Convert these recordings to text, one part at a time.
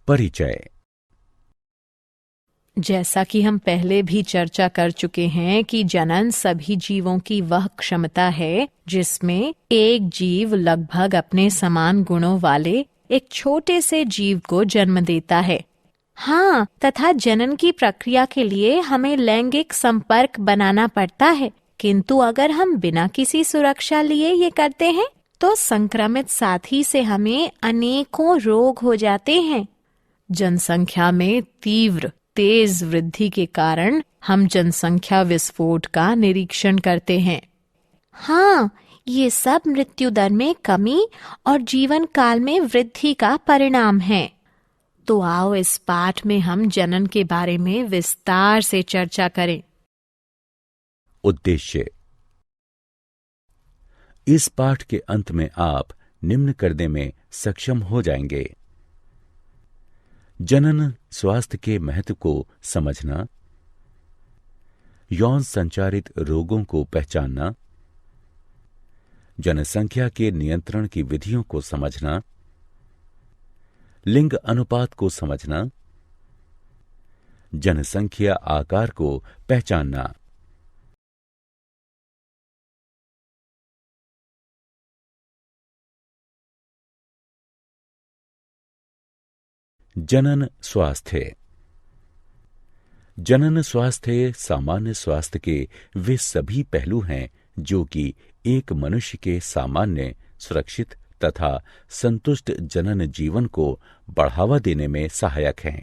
परिचय। जैसा कि हम पहले भी चर्चा कर चुके हैं कि जनन सभी जीवों की वह क्षमता है जिसमें एक जीव लगभग अपने समान गुणों वाले एक छोटे से जीव को जन्म देता है। हाँ, तथा जनन की प्रक्रिया के लिए हमें लैंगिक संपर्क बनाना पड़ता है, किंतु अगर हम बिना किसी सुरक्षा लिए ये करते हैं तो संक्रमित साथी से हमें अनेकों रोग हो जाते हैं। जनसंख्या में तीव्र तेज वृद्धि के कारण हम जनसंख्या विस्फोट का निरीक्षण करते हैं। हाँ, ये सब मृत्यु दर में कमी और जीवन काल में वृद्धि का परिणाम है। तो आओ इस पाठ में हम जनन के बारे में विस्तार से चर्चा करें। उद्देश्य। इस पाठ के अंत में आप निम्न करने में सक्षम हो जाएंगे: जनन स्वास्थ्य के महत्व को समझना, यौन संचारित रोगों को पहचानना, जनसंख्या के नियंत्रण की विधियों को समझना, लिंग अनुपात को समझना, जनसंख्या आकार को पहचानना। जनन स्वास्थ्य। जनन स्वास्थ्य सामान्य स्वास्थ्य के वे सभी पहलू हैं जो कि एक मनुष्य के सामान्य, सुरक्षित तथा संतुष्ट जनन जीवन को बढ़ावा देने में सहायक हैं।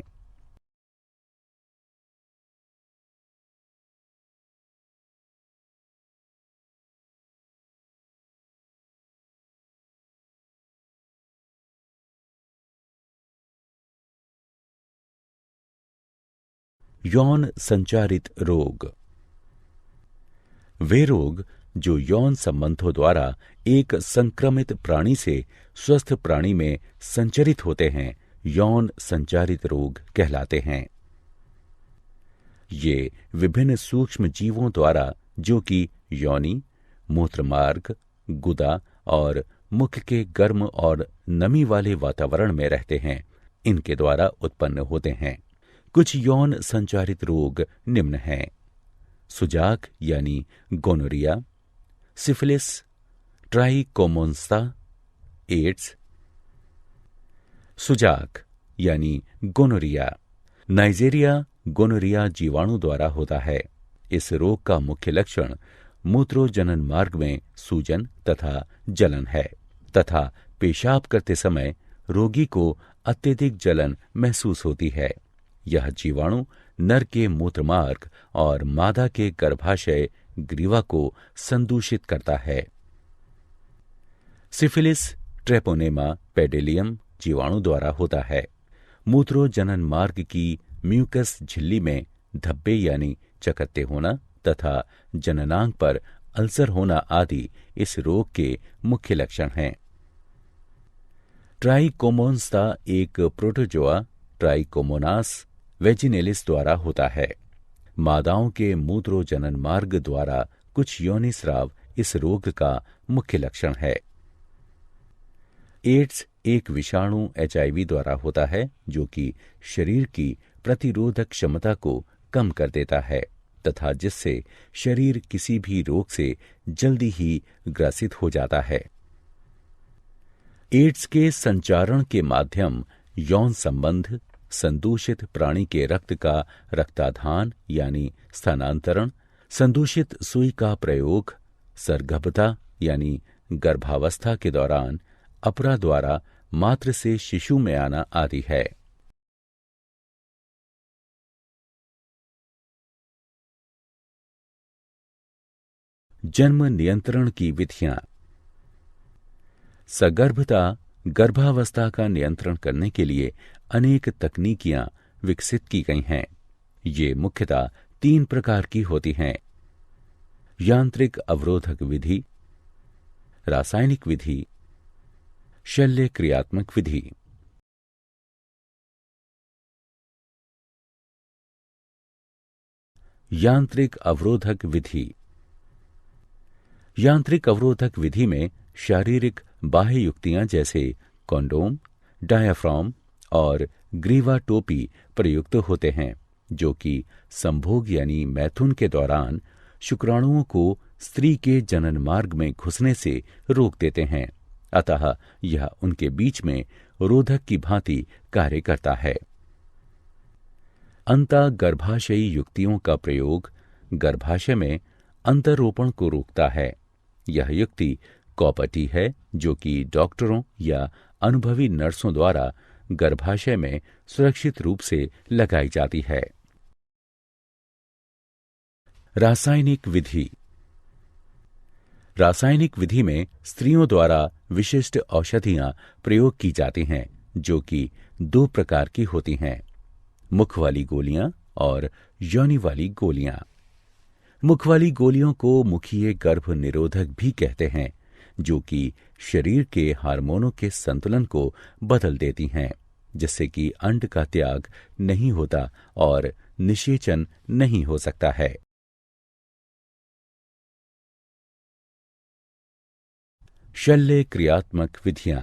यौन संचारित रोग। वे रोग जो यौन संबंधों द्वारा एक संक्रमित प्राणी से स्वस्थ प्राणी में संचरित होते हैं, यौन संचारित रोग कहलाते हैं। ये विभिन्न सूक्ष्म जीवों द्वारा, जो कि योनि, मूत्रमार्ग, गुदा और मुख के गर्म और नमी वाले वातावरण में रहते हैं, इनके द्वारा उत्पन्न होते हैं। कुछ यौन संचारित रोग निम्न हैं: सुजाक यानी गोनोरिया, सिफिलिस, ट्राइकोमोन्स्ता, एड्स। सुजाक यानी गोनोरिया नाइजेरिया गोनोरिया जीवाणु द्वारा होता है। इस रोग का मुख्य लक्षण मूत्रोजनन मार्ग में सूजन तथा जलन है तथा पेशाब करते समय रोगी को अत्यधिक जलन महसूस होती है। यह जीवाणु नर के मूत्रमार्ग और मादा के गर्भाशय ग्रीवा को संदूषित करता है। सिफिलिस ट्रेपोनेमा पेडिलियम जीवाणु द्वारा होता है। मूत्रोजनन मार्ग की म्यूकस झिल्ली में धब्बे यानी चकत्ते होना तथा जननांग पर अल्सर होना आदि इस रोग के मुख्य लक्षण हैं। ट्राइकोमोन्स्ता एक प्रोटोजोआ ट्राइकोमोनास वेजिनेलिस द्वारा होता है। मादाओं के मूत्रोजनन मार्ग द्वारा कुछ योनिस्राव इस रोग का मुख्य लक्षण है। एड्स एक विषाणु HIV द्वारा होता है जो कि शरीर की प्रतिरोधक क्षमता को कम कर देता है तथा जिससे शरीर किसी भी रोग से जल्दी ही ग्रसित हो जाता है। एड्स के संचारण के माध्यम यौन संबंध, संदूषित प्राणी के रक्त का रक्ताधान यानी स्थानांतरण, संदूषित सुई का प्रयोग, सरगर्भता यानी गर्भावस्था के दौरान अपरा द्वारा मात्र से शिशु में आना आदि है। जन्म नियंत्रण की विधियां। सगर्भता गर्भावस्था का नियंत्रण करने के लिए अनेक तकनीकियां विकसित की गई हैं। ये मुख्यतः 3 प्रकार की होती हैं: यांत्रिक अवरोधक विधि, रासायनिक विधि, शल्य क्रियात्मक विधि। यांत्रिक अवरोधक विधि। यांत्रिक अवरोधक विधि में शारीरिक बाह्य युक्तियां जैसे कॉन्डोम, डायाफ्राम और ग्रीवा टोपी प्रयुक्त होते हैं, जो कि संभोग यानी मैथुन के दौरान शुक्राणुओं को स्त्री के जनन मार्ग में घुसने से रोक देते हैं। अतः यह उनके बीच में रोधक की भांति कार्य करता है। अंतःगर्भाशयी युक्तियों का प्रयोग गर्भाशय में अंतरोपण को रोकता है। यह युक्ति कौपटी है, जो कि डॉक्टरों या अनुभवी नर्सों द्वारा गर्भाशय में सुरक्षित रूप से लगाई जाती है। रासायनिक विधि। रासायनिक विधि में स्त्रियों द्वारा विशिष्ट औषधियां प्रयोग की जाती हैं, जो कि 2 प्रकार की होती हैं, मुख वाली गोलियां और योनि वाली गोलियां। मुख वाली गोलियों को मुखीय गर्भ निरोधक भी कहते हैं, जो कि शरीर के हार्मोनों के संतुलन को बदल देती हैं, जिससे कि अंड का त्याग नहीं होता और निषेचन नहीं हो सकता है। शल्य क्रियात्मक विधियां।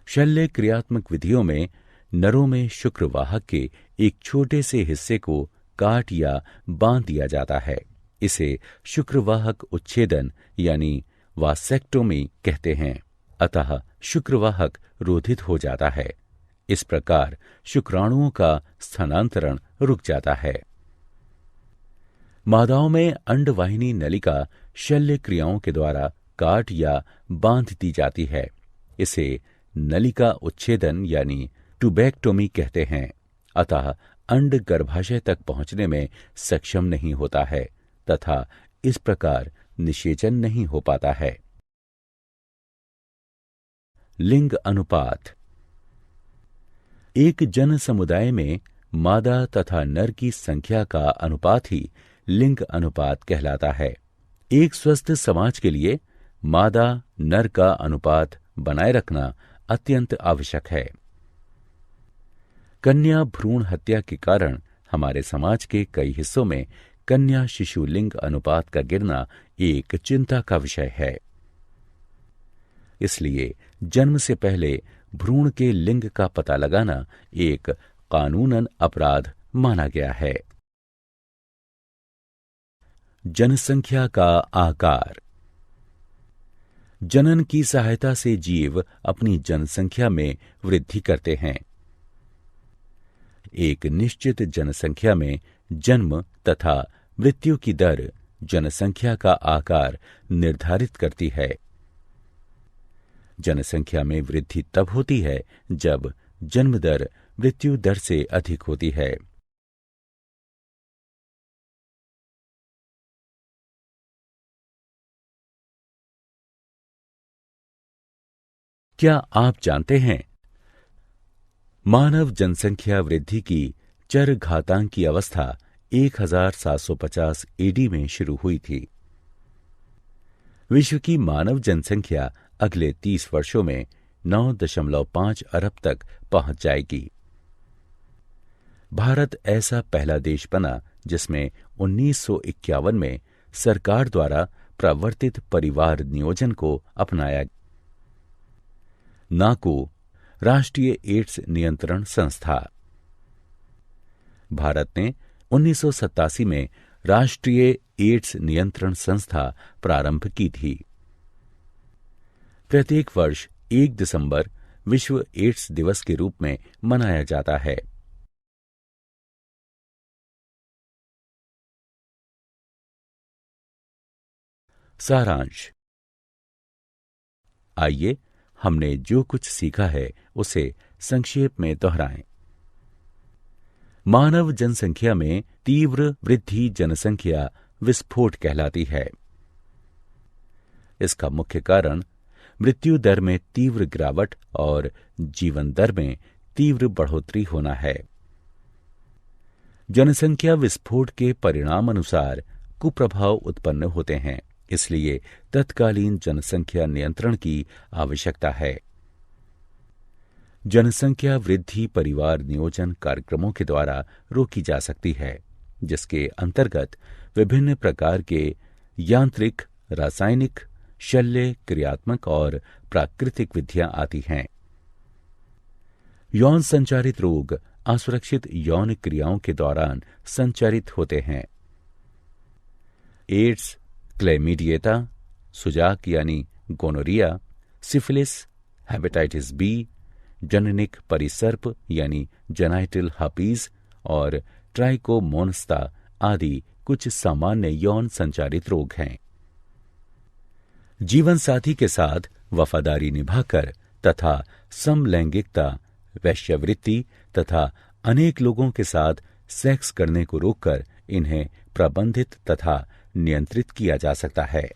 शल्य क्रियात्मक विधियों में नरों में शुक्रवाहक के एक छोटे से हिस्से को काट या बांध दिया जाता है। इसे शुक्रवाहक उच्छेदन यानी वासेक्टोमी कहते हैं। अतः शुक्रवाहक रोधित हो जाता है। इस प्रकार शुक्राणुओं का स्थानांतरण रुक जाता है। मादाओं में अंडवाहिनी नलिका शल्य क्रियाओं के द्वारा काट या बांध दी जाती है। इसे नलिका उच्छेदन यानी ट्यूबेक्टोमी कहते हैं। अतः अंड गर्भाशय तक पहुंचने में सक्षम नहीं होता है तथा इस प्रकार निषेचन नहीं हो पाता है। लिंग अनुपात। एक जन समुदाय में मादा तथा नर की संख्या का अनुपात ही लिंग अनुपात कहलाता है। एक स्वस्थ समाज के लिए मादा नर का अनुपात बनाए रखना अत्यंत आवश्यक है। कन्या भ्रूण हत्या के कारण हमारे समाज के कई हिस्सों में कन्या शिशु लिंग अनुपात का गिरना एक चिंता का विषय है। इसलिए जन्म से पहले भ्रूण के लिंग का पता लगाना एक कानूनन अपराध माना गया है। जनसंख्या का आकार। जनन की सहायता से जीव अपनी जनसंख्या में वृद्धि करते हैं। एक निश्चित जनसंख्या में जन्म तथा मृत्यु की दर जनसंख्या का आकार निर्धारित करती है। जनसंख्या में वृद्धि तब होती है जब जन्म दर मृत्यु दर से अधिक होती है। क्या आप जानते हैं मानव जनसंख्या वृद्धि की चर घातांकी अवस्था 1750 एडी में शुरू हुई थी। विश्व की मानव जनसंख्या अगले 30 वर्षों में 9.5 अरब तक पहुंच जाएगी। भारत ऐसा पहला देश बना जिसमें 1951 में सरकार द्वारा प्रवर्तित परिवार नियोजन को अपनाया। नाको राष्ट्रीय एड्स नियंत्रण संस्था। भारत ने 1987 में राष्ट्रीय एड्स नियंत्रण संस्था प्रारंभ की थी। प्रत्येक वर्ष 1 दिसंबर विश्व एड्स दिवस के रूप में मनाया जाता है। सारांश। आइए हमने जो कुछ सीखा है उसे संक्षेप में दोहराएं। मानव जनसंख्या में तीव्र वृद्धि जनसंख्या विस्फोट कहलाती है। इसका मुख्य कारण मृत्यु दर में तीव्र गिरावट और जीवन दर में तीव्र बढ़ोतरी होना है। जनसंख्या विस्फोट के परिणाम अनुसार कुप्रभाव उत्पन्न होते हैं, इसलिए तत्कालीन जनसंख्या नियंत्रण की आवश्यकता है। जनसंख्या वृद्धि परिवार नियोजन कार्यक्रमों के द्वारा रोकी जा सकती है, जिसके अंतर्गत विभिन्न प्रकार के यांत्रिक, रासायनिक, शल्य क्रियात्मक और प्राकृतिक विधियां आती हैं। यौन संचारित रोग असुरक्षित यौन क्रियाओं के दौरान संचारित होते हैं। एड्स, क्लैमिडिएटा, सुजाक यानी गोनोरिया, सिफिलिस, हेपेटाइटिस बी, जननिक परिसर्प यानी जेनाइटल हर्पीज और ट्राइकोमोनस्ता आदि कुछ सामान्य यौन संचारित रोग हैं। जीवन साथी के साथ वफादारी निभाकर तथा समलैंगिकता, वैश्यवृत्ति तथा अनेक लोगों के साथ सेक्स करने को रोककर इन्हें प्रबंधित तथा नियंत्रित किया जा सकता है।